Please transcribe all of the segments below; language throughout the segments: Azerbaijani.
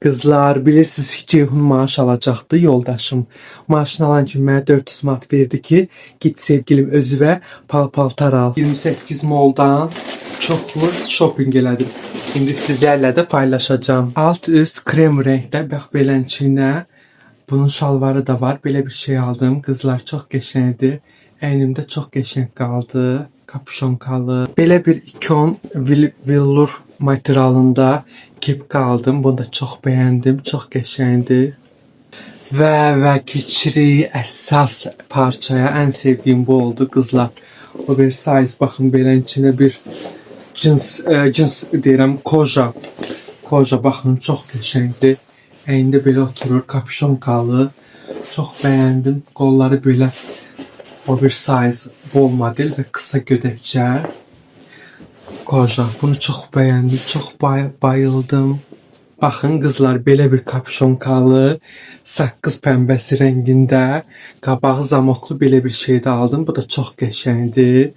Kızlar, bilirsiniz ki Ceyhun maaş alacaktı yoldaşım. Maaşını alan gün mənə 400 manat verdi ki, git sevgilim özüvə paltar al. 28 moldan çoxlu shopping elədim. İndi sizlərlə də paylaşacağım. Alt üst krem renkdə, bax beləncəsinə. Bunun şalvarı da var. Belə bir şey aldım. Kızlar çox qəşəngdir. Əynimdə çox qəşəng qaldı. Kapüşonkalı. Belə bir ikon villur materialında kepka aldım. Bunu da çox bəyəndim. Çox qəşəngdir. Və keçirik əsas parçaya. Ən sevdiyim bu oldu qızlar. Oversize baxın beləncəsinə bir cins deyirəm koja. Koja baxın çox qəşəngdir. Əynində belə oturur, kapüşonkalı. Çox bəyəndim. Qolları belə oversize, bol model və qısa gödəkçə. Koja. Bunu çox bəyəndim, çox bayıldım. Baxın qızlar, belə bir kapüşonkalı, saqqız pəmbəsi rəngində, qabağı zamoklu belə bir şey də aldım. Bu da çox qəşəngdir.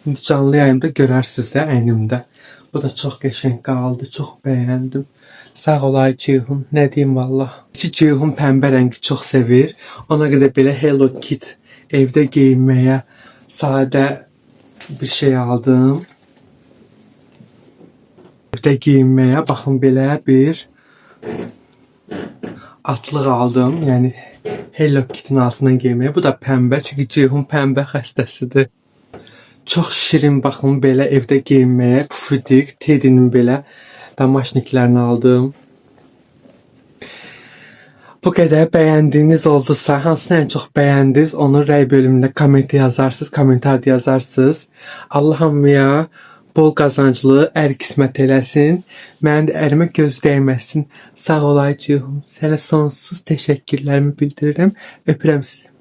İndi canlı yayımda görərsiniz də əynimdə. Bu da çox qəşəng qaldı, çox bəyəndim. Sağ olay Ceyhun, nə deyim vallah. Ki Ceyhun pəmbə rəngi çox sevir. Ona görə belə Hello Kitty evdə geyinməyə sadə bir şey aldım. Evdə geyinməyə baxın belə bir atlıq aldım. Yəni Hello Kitty'nin altından geyinməyə. Bu da pəmbə, çünki Ceyhun pəmbə xəstəsidir. Çox şirin baxın belə evdə geyinməyə. Pufidik, Teddy'nin belə damaşniklərini aldım. Bu qədər bəyəndiyiniz oldusa, hansını ən çox bəyəndiniz, onu rəy bölümündə yazarsınız, komentarda yazarsınız. Allah hamıya bol qazanclı ər qismət eləsin. Mənim də ərimə göz dəyməsin. Sağ olay Ceyhun. Sənə sonsuz təşəkkürlərimi bildirirəm. Öpürəm sizi.